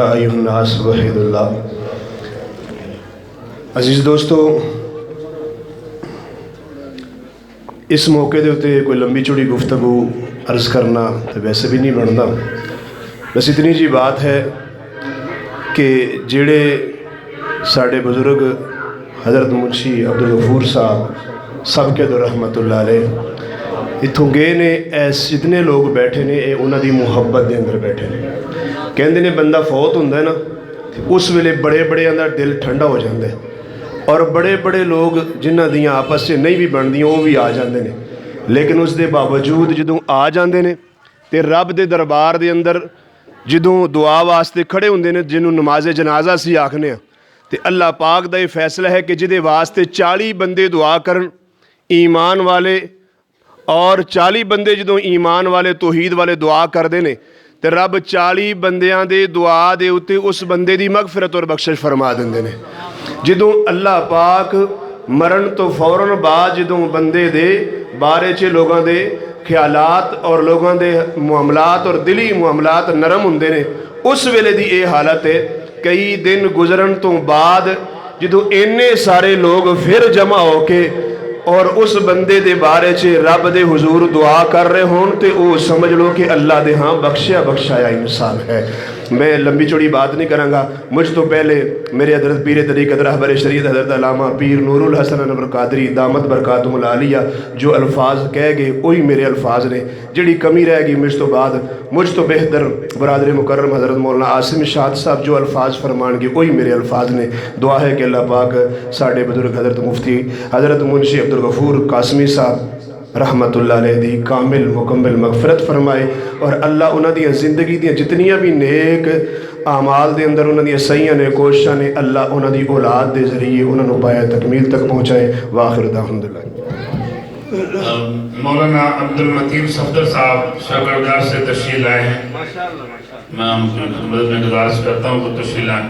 ایھا الناس وحید اللہ۔ عزیز دوستو، اس موقع دے اتے کوئی لمبی چوڑی گفتگو عرض کرنا تو ویسے بھی نہیں بنتا، بس اتنی جی بات ہے کہ جڑے ساڑے بزرگ حضرت منشی عبدالغفور صاحب سب کے دو رحمت اللہ علیہ اتھوں گئے نے، ایس جتنے لوگ بیٹھے نے اے انہاں دی محبت دے اندر بیٹھے نے۔ کہندے نے بندہ فوت ہوندا ہے نا، اس ویلے بڑے بڑے اندر دل ٹھنڈا ہو جاندے، اور بڑے بڑے لوگ جنہ دیاں آپس سے نہیں بھی بندیاں وہ بھی آ جاندے نے، لیکن اس دے باوجود جدوں آ جاندے نے تے رب دے دربار دے اندر جدوں دعا واسطے کھڑے ہوندے نے، جنوں نماز جنازہ سی آکھنے ہیں، تے اللہ پاک دا یہ فیصلہ ہے کہ جدے واسطے 40 بندے دعا کرن ایمان والے، اور 40 بندے جدوں ایمان والے توحید والے دعا کردے نے تے رب 40 بندیاں دے دعا دے اتے اس بندے دی مغفرت اور بخشش فرما دیندے نے۔ جدوں اللہ پاک مرن تو فوراً بعد جدوں بندے دے بارے چے لوگاں دے خیالات اور لوگاں دے معاملات اور دلی معاملات نرم ہوندے نے، اس ویلے دی اے حالت ہے۔ کئی دن گزرن تو بعد جدوں اینے سارے لوگ پھر جمع ہو کے اور اس بندے دے بارے چے رب دے حضور دعا کر رہے ہون تے او سمجھ لو کہ اللہ دے ہاں بخشیا بخشایا انسان ہے۔ میں لمبی چوڑی بات نہیں کروں گا، مجھ تو پہلے میرے حضرت پیر طریقت رہبر شریعت حضرت علامہ پیر نور الحسن انور قادری دامت برکاتہم العالیہ جو الفاظ کہہ گئے وہی میرے الفاظ نے، جڑی کمی رہ گئی مجھ تو بعد مجھ تو بہتر برادر مکرم حضرت مولانا عاصم شاد صاحب جو الفاظ فرمان گے وہی میرے الفاظ نے۔ دعا ہے کہ اللہ پاک ساڑھے بزرگ حضرت مفتی حضرت منشی عبدالغفور قاسمی صاحب رحمت اللہ علیہ دی کامل مکمل مغفرت فرمائے، اور اللہ انہاں دی زندگی دی جتنیاں بھی نیک اعمال دے اندر انہاں دی سیاں نے کوششاں نے اللہ انہاں دی اولاد دے ذریعے انہاں نو پایا تکمیل تک پہنچائے۔ وآخر دعوانا الحمدللہ۔ مولانا عبدالمتین صفدر صاحب شاگردار سے تشریف لائے ہیں، میں ان کی خدمت میں گزارش کرتا ہوں کہ تشریف لائیں۔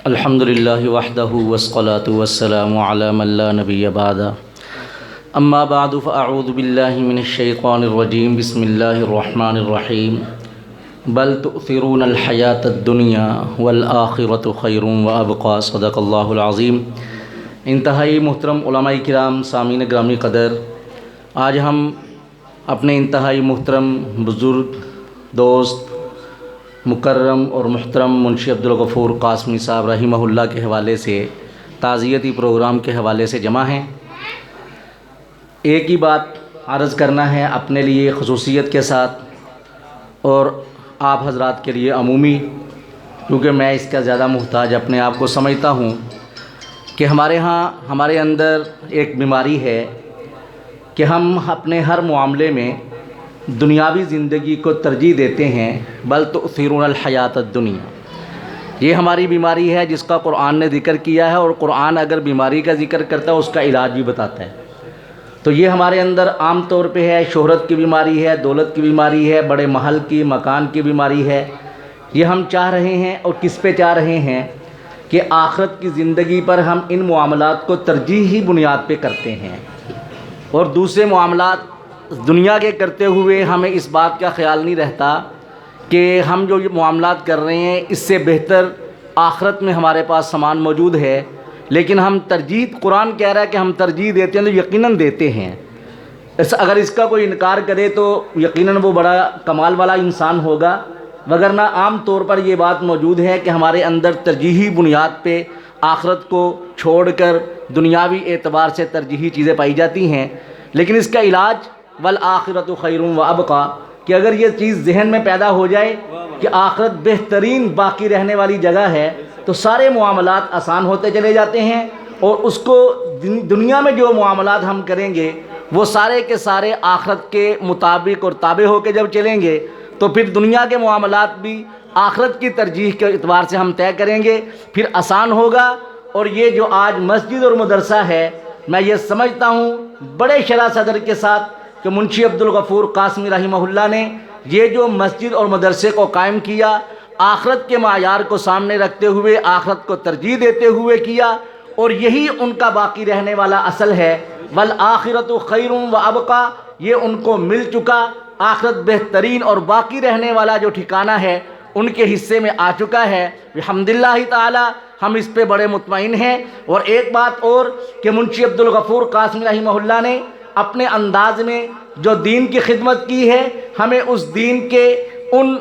الحمدللہ وحدہ والصلاة والسلام علی من لا نبی بعد، اما بعد فاعوذ باللہ من الشیطان الرجیم، بسم اللہ الرحمن الرحیم، بل تؤثرون الحیاة الدنیا والآخرۃ خیر وابقی، صدق اللہ العظیم۔ انتہائی محترم علماء کرام، سامعین گرامی قدر، آج ہم اپنے انتہائی محترم بزرگ دوست مکرم اور محترم منشی عبدالغفور قاسمی صاحب رحمہ اللہ کے حوالے سے تعزیتی پروگرام کے حوالے سے جمع ہیں۔ ایک ہی بات عرض کرنا ہے اپنے لیے خصوصیت کے ساتھ اور آپ حضرات کے لیے عمومی، کیونکہ میں اس کا زیادہ محتاج اپنے آپ کو سمجھتا ہوں کہ ہمارے اندر ایک بیماری ہے کہ ہم اپنے ہر معاملے میں دنیاوی زندگی کو ترجیح دیتے ہیں، بل تؤثرون الحیاۃ الدنیا۔ یہ ہماری بیماری ہے جس کا قرآن نے ذکر کیا ہے، اور قرآن اگر بیماری کا ذکر کرتا ہے اس کا علاج بھی بتاتا ہے۔ تو یہ ہمارے اندر عام طور پہ ہے، شہرت کی بیماری ہے، دولت کی بیماری ہے، بڑے محل کی مکان کی بیماری ہے۔ یہ ہم چاہ رہے ہیں، اور کس پہ چاہ رہے ہیں کہ آخرت کی زندگی پر ہم ان معاملات کو ترجیحی بنیاد پہ کرتے ہیں، اور دوسرے معاملات دنیا کے کرتے ہوئے ہمیں اس بات کا خیال نہیں رہتا کہ ہم جو یہ معاملات کر رہے ہیں اس سے بہتر آخرت میں ہمارے پاس سامان موجود ہے، لیکن ہم ترجیح، قرآن کہہ رہا ہے کہ ہم ترجیح دیتے ہیں تو یقیناً دیتے ہیں۔ اگر اس کا کوئی انکار کرے تو یقیناً وہ بڑا کمال والا انسان ہوگا، وگرنہ عام طور پر یہ بات موجود ہے کہ ہمارے اندر ترجیحی بنیاد پہ آخرت کو چھوڑ کر دنیاوی اعتبار سے ترجیحی چیزیں پائی جاتی ہیں۔ لیکن اس کا علاج والآخرۃ خیر وابقی، کہ اگر یہ چیز ذہن میں پیدا ہو جائے کہ آخرت بہترین باقی رہنے والی جگہ ہے تو سارے معاملات آسان ہوتے چلے جاتے ہیں، اور اس کو دنیا میں جو معاملات ہم کریں گے وہ سارے کے سارے آخرت کے مطابق اور تابع ہو کے جب چلیں گے تو پھر دنیا کے معاملات بھی آخرت کی ترجیح کے اعتبار سے ہم طے کریں گے، پھر آسان ہوگا۔ اور یہ جو آج مسجد اور مدرسہ ہے، میں یہ سمجھتا ہوں بڑے شرح صدر کے ساتھ کہ منشی عبدالغفور قاسمی رحمہ اللہ نے یہ جو مسجد اور مدرسے کو قائم کیا، آخرت کے معیار کو سامنے رکھتے ہوئے، آخرت کو ترجیح دیتے ہوئے کیا، اور یہی ان کا باقی رہنے والا اصل ہے۔ والآخرۃ خیر وابقی، یہ ان کو مل چکا، آخرت بہترین اور باقی رہنے والا جو ٹھکانہ ہے ان کے حصے میں آ چکا ہے۔ بحمداللہ تعالی ہم اس پہ بڑے مطمئن ہیں۔ اور ایک بات اور کہ منشی عبدالغفور قاسمی رحمہ اللہ نے اپنے انداز میں جو دین کی خدمت کی ہے، ہمیں اس دین کے ان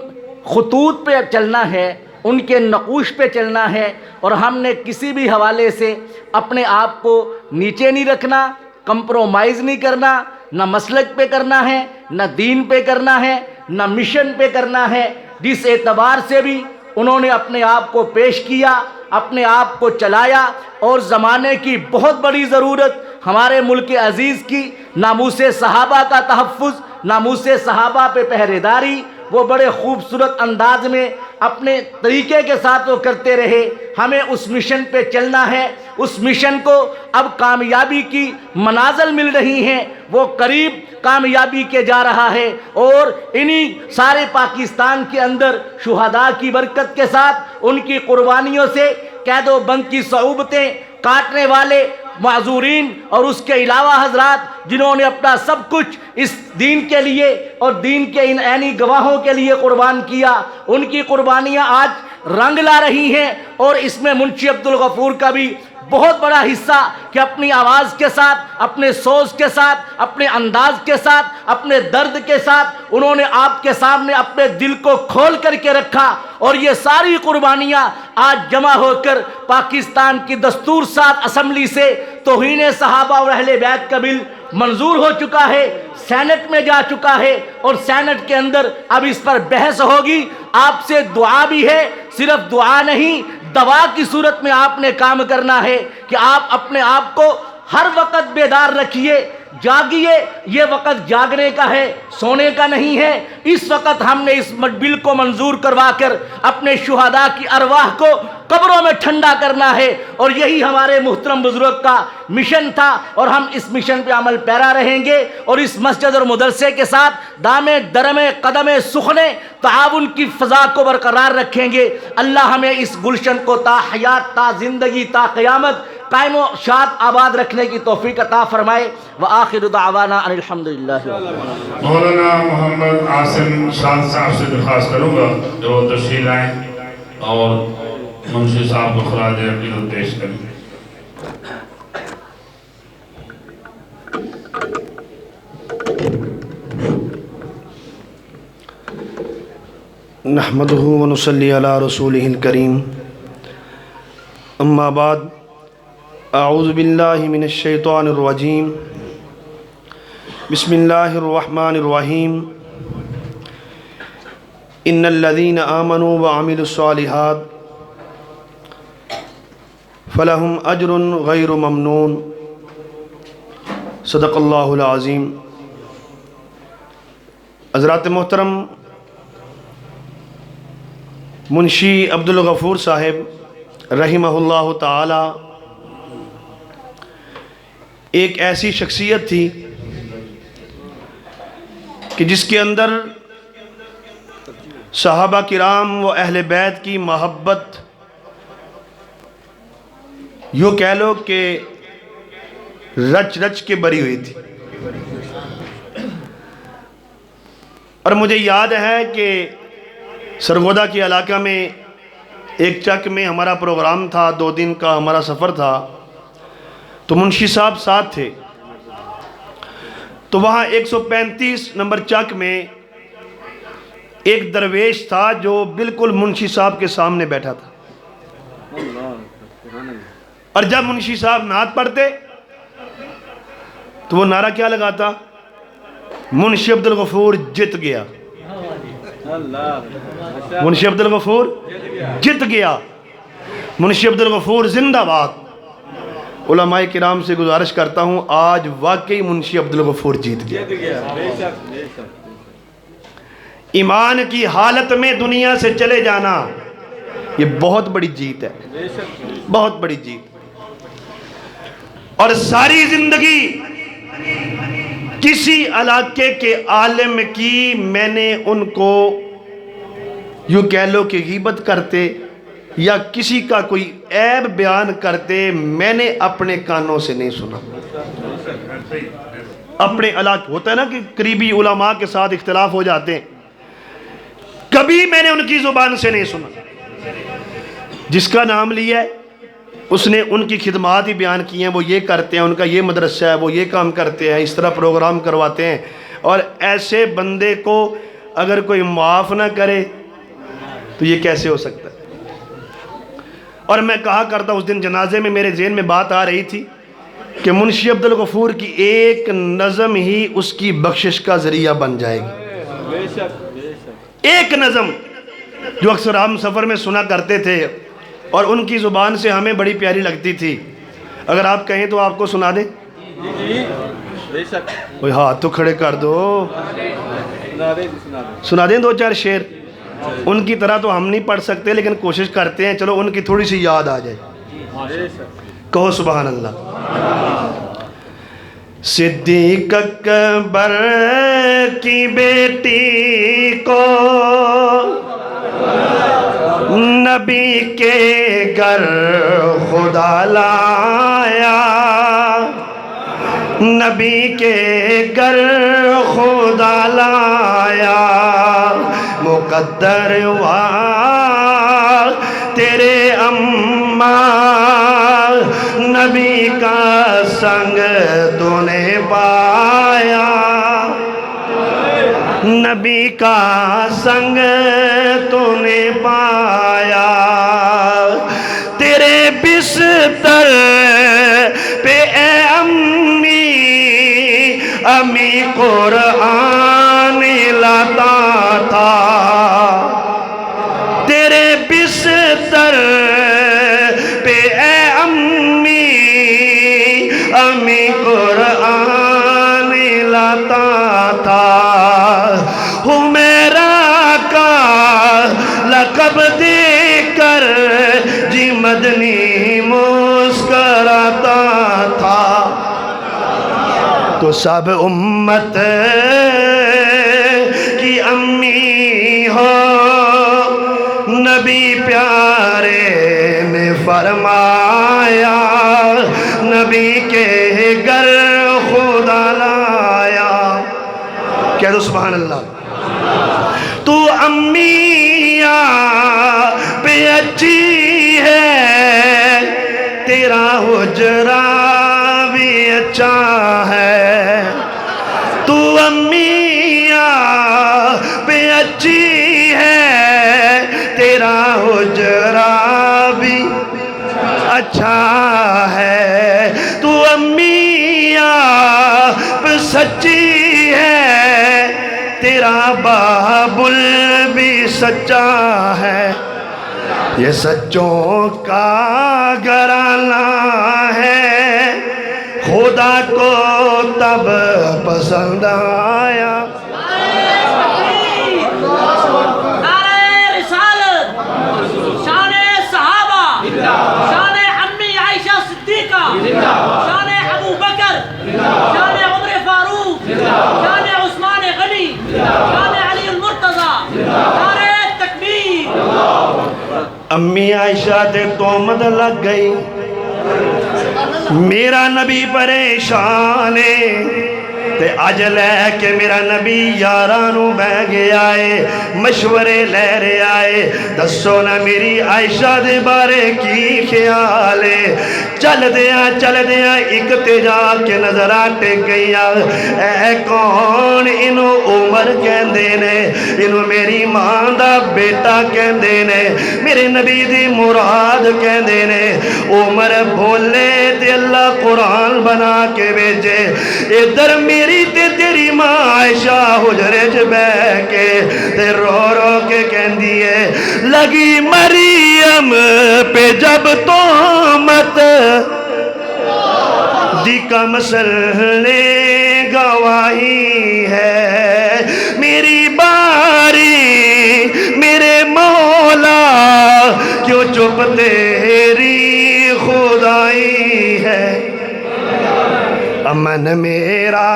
خطوط پہ چلنا ہے، ان کے نقوش پہ چلنا ہے، اور ہم نے کسی بھی حوالے سے اپنے آپ کو نیچے نہیں رکھنا، کمپرومائز نہیں کرنا، نہ مسلک پہ کرنا ہے، نہ دین پہ کرنا ہے، نہ مشن پہ کرنا ہے۔ جس اعتبار سے بھی انہوں نے اپنے آپ کو پیش کیا، اپنے آپ کو چلایا، اور زمانے کی بہت بڑی ضرورت ہمارے ملک عزیز کی ناموس صحابہ کا تحفظ، ناموس صحابہ پہ پہرے داری، وہ بڑے خوبصورت انداز میں اپنے طریقے کے ساتھ وہ کرتے رہے۔ ہمیں اس مشن پہ چلنا ہے۔ اس مشن کو اب کامیابی کی منازل مل رہی ہیں، وہ قریب کامیابی کے جا رہا ہے، اور انہی سارے پاکستان کے اندر شہداء کی برکت کے ساتھ ان کی قربانیوں سے قید و بند کی صعوبتیں کاٹنے والے معذورین اور اس کے علاوہ حضرات جنہوں نے اپنا سب کچھ اس دین کے لیے اور دین کے ان عینی گواہوں کے لیے قربان کیا، ان کی قربانیاں آج رنگ لا رہی ہیں۔ اور اس میں منشی عبدالغفور کا بھی بہت بڑا حصہ کہ اپنی آواز کے ساتھ، اپنے سوز کے ساتھ، اپنے انداز کے ساتھ، اپنے درد کے ساتھ انہوں نے آپ کے سامنے اپنے دل کو کھول کر کے رکھا، اور یہ ساری قربانیاں آج جمع ہو کر پاکستان کی دستور ساز اسمبلی سے توہین صحابہ اور اہل بیت کا بل منظور ہو چکا ہے، سینٹ میں جا چکا ہے، اور سینٹ کے اندر اب اس پر بحث ہوگی۔ آپ سے دعا بھی ہے، صرف دعا نہیں، دوا کی صورت میں آپ نے کام کرنا ہے کہ آپ اپنے آپ کو ہر وقت بیدار رکھیے، جاگیے۔ یہ وقت جاگنے کا ہے، سونے کا نہیں ہے۔ اس وقت ہم نے اس بل کو منظور کروا کر اپنے شہداء کی ارواح کو قبروں میں ٹھنڈا کرنا ہے، اور یہی ہمارے محترم بزرگ کا مشن تھا، اور ہم اس مشن پہ عمل پیرا رہیں گے، اور اس مسجد اور مدرسے کے ساتھ دامے درمے قدمے سخنے تعاون کی فضا کو برقرار رکھیں گے۔ اللہ ہمیں اس گلشن کو تا حیات، تا زندگی، تا قیامت قائم و شاد آباد رکھنے کی توفیق عطا فرمائے۔ وآخر دعوانا ان الحمدللہ۔ مولانا محمد عاصم شان صاحب سے درخواست کروں گا جو تشریف لائیں اور منشی صاحب کو خراج عقیدت پیش کریں۔ نحمدہ ونصلی علی رسولہ الکریم، اما بعد، اعوذ باللہ من الشیطان الرجیم، بسم اللہ الرحمن الرحیم، ان الذین آمنوا وعملوا الصالحات فلہم اجر غیر ممنون، صدق اللہ العظیم۔ حضرات محترم، منشی عبدالغفور صاحب رحمہ اللہ تعالی ایک ایسی شخصیت تھی کہ جس کے اندر صحابہ کرام و اہل بیت کی محبت یوں کہہ لو کہ رچ رچ کے بری ہوئی تھی۔ اور مجھے یاد ہے کہ سرگودا کے علاقہ میں ایک چک میں ہمارا پروگرام تھا، 2 دن کا ہمارا سفر تھا، تو منشی صاحب ساتھ تھے۔ تو وہاں 135 نمبر چک میں ایک درویش تھا جو بالکل منشی صاحب کے سامنے بیٹھا تھا، اور جب منشی صاحب نعت پڑھتے تو وہ نعرہ کیا لگاتا؟ منشی عبدالغفور جت گیا، منشی عبدالغفور جت گیا، منشی عبدالغفور زندہ باد۔ علماء کرام سے گزارش کرتا ہوں، آج واقعی منشی عبدالغفور جیت گیا۔ ایمان کی حالت میں دنیا سے چلے جانا یہ بہت بڑی جیت ہے، بہت بڑی جیت۔ اور ساری زندگی کسی علاقے کے عالم کی میں نے ان کو یوں کہہ لو کہ غیبت کرتے یا کسی کا کوئی عیب بیان کرتے میں نے اپنے کانوں سے نہیں سنا۔ اپنے علاقے ہوتا ہے نا کہ قریبی علماء کے ساتھ اختلاف ہو جاتے ہیں، کبھی میں نے ان کی زبان سے نہیں سنا. جس کا نام لیا ہے اس نے ان کی خدمات ہی بیان کی ہیں، وہ یہ کرتے ہیں، ان کا یہ مدرسہ ہے، وہ یہ کام کرتے ہیں، اس طرح پروگرام کرواتے ہیں. اور ایسے بندے کو اگر کوئی معاف نہ کرے تو یہ کیسے ہو سکتا ہے؟ اور میں کہا کرتا اس دن جنازے میں میرے ذہن میں بات آ رہی تھی کہ منشی عبدالغفور کی ایک نظم ہی اس کی بخشش کا ذریعہ بن جائے گی. ایک نظم جو اکثر ہم سفر میں سنا کرتے تھے اور ان کی زبان سے ہمیں بڑی پیاری لگتی تھی، اگر آپ کہیں تو آپ کو سنا دیں. کوئی ہاتھ تو کھڑے کر دو، سنا دیں 2-4 شعر. ان کی طرح تو ہم نہیں پڑھ سکتے لیکن کوشش کرتے ہیں، چلو ان کی تھوڑی سی یاد آ جائے. کہو سبحان اللہ. صدیق اکبر کی بیٹی کو نبی کے گھر خدا لایا، نبی کے گھر خدا لایا. مقدر ہوا تیرے اماں، نبی کا سنگ تو نے پایا، نبی کا سنگ تو نے پایا. تیرے بستر پہ اے امی، امی قرآن لاتا تھا. تیرے بستر پہ اے امی، امی قرآن لاتا تھا. حمیرہ کا لقب دے کر جی مدنی مسکراتا تھا. تو سب امت کی امی ہو، نبی پیارے نے فرمایا، نبی کے گھر خدا لایا. کہہ دو سبحان اللہ. تو امیاں پہ اچھی ہے، تیرا حجرہ بھی اچھا ہے. تو امیاں پہ اچھی ہے، تیرا حجرہ بھی اچھا ہے. تو امیاں پہ سچی ہے، تیرا بابل بھی سچا ہے. یہ سچوں کا گھرانہ ہے، خدا کو تب پسند آیا. شان امی عائشہ صدیقہ، شان ابو بکر، شان عمر فاروق، شان عثمان غنی، شان علی المرتضی. نعرہ تکبیر. امی عائشہ تے تہمت لگ گئی، میرا نبی پریشان ہے تے اج لے کے میرا نبی یارانو بہ گیا ہے، مشورے لے رہے آئے. دسو نا میری عائشہ دے بارے کی خیال ہے؟ چل دیا ایک تے جا کے نظر ٹک گیا. اے کون؟ انہوں عمر کہندے نے، انہوں میری ماں دا بیٹا کہندے نے، میرے نبی دی مراد کہندے نے. عمر بولے تے اللہ قرآن بنا کے بھیجے. ادھر میری تے تیری ماں عائشہ حجرے چ بہ کے تے رو رو کے کہندی ہے، لگی مریم پہ جب تہمت دی کا مسئلے گواہی ہے. میری باری میرے مولا کیوں چپ تیری خدائی ہے. امن میرا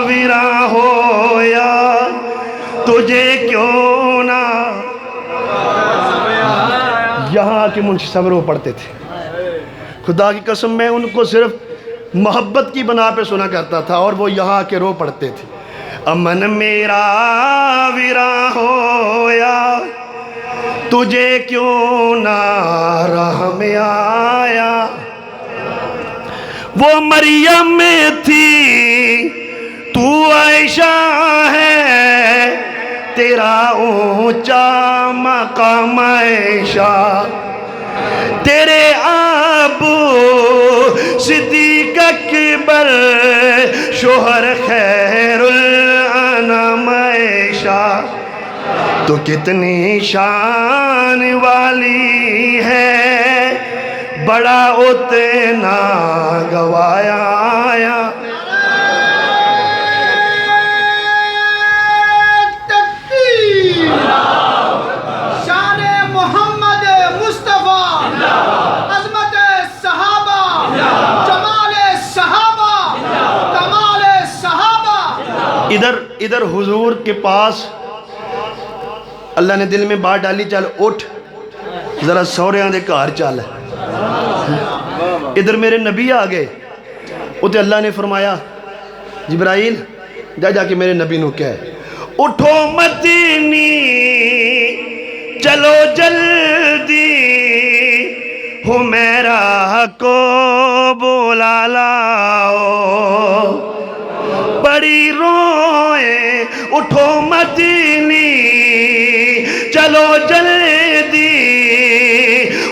ویرا ہویا تجھے کیوں نہ. یہاں کے منشی صاحب رو پڑھتے تھے. خدا کی قسم میں ان کو صرف محبت کی بنا پہ سنا کرتا تھا، اور وہ یہاں کے رو پڑتے تھے. امن میرا ویراں ہویا تجھے کیوں نہ رحم آیا. وہ مریم تھی تو عائشہ ہے، تیرا اونچا مقام عائشہ. تیرے ابو صدیق اکبر شوہر خیر الانام عائشہ. تو کتنی شان والی ہے، بڑا اتنا گوایا آیا. شان محمد مصطفیٰ، عظمت صحابہ، جمال صحابہ، کمال صحابہ. ادھر حضور کے پاس اللہ نے دل میں بات ڈالی، چل اٹھ ذرا سوریاں دے گھر چل. ادھر میرے نبی آ گئے، اتنے اللہ نے فرمایا جبرائیل جا کے میرے نبی نو کہے اٹھو مدینی چلو جلدی، حمیرہ کو بولا لاؤ. بڑی روئے اٹھو مدینی چلو جلدی،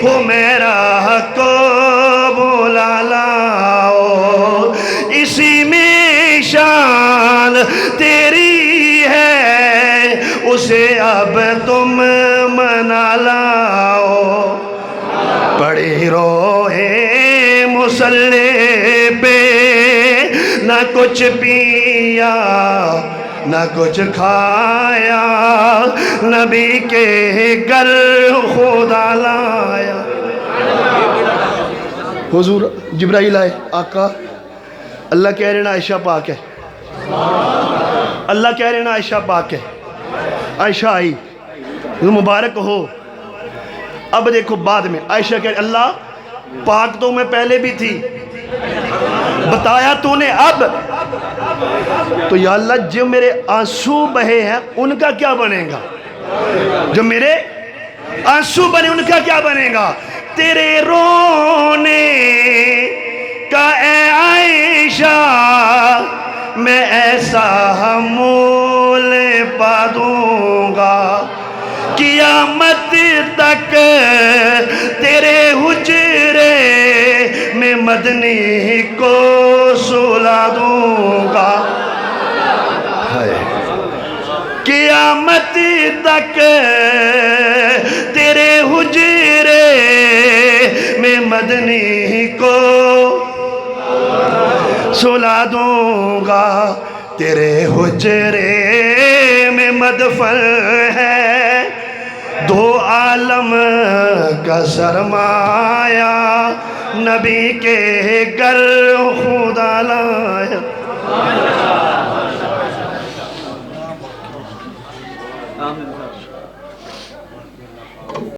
حمیرہ کو بولا لاؤ. اسی میں شان تیری ہے، اسے اب تم منا لاؤ. پڑی روئے مصلی پہ، نہ کچھ پیا نہ کچھ کھایا، نبی کے گھر خدا لایا. حضور جبرائیل آئے، آقا اللہ کہہ رہے نا عائشہ پاک ہے، اللہ کہہ رہے نا عائشہ پاک ہے. عائشہ آئی، مبارک ہو. اب دیکھو بعد میں عائشہ کہہ رہے اللہ پاک تو میں پہلے بھی تھی، بتایا تو نے اب. تو یا اللہ جو میرے آنسو بہے ہیں ان کا کیا بنے گا، جو میرے آنسو بنے ان کا کیا بنے گا. تیرے رونے کا اے عائشہ میں ایسا مول پا دوں گا، قیامت تک تیرے حجرے میں مدنی کو سلا دوں گا. قیامت تک تیرے حجرے میں مدنی کو سلا دوں گا. تیرے حجرے میں مدفن ہے دو عالم کا سرمایہ، نبی کے گھر خدا لایا.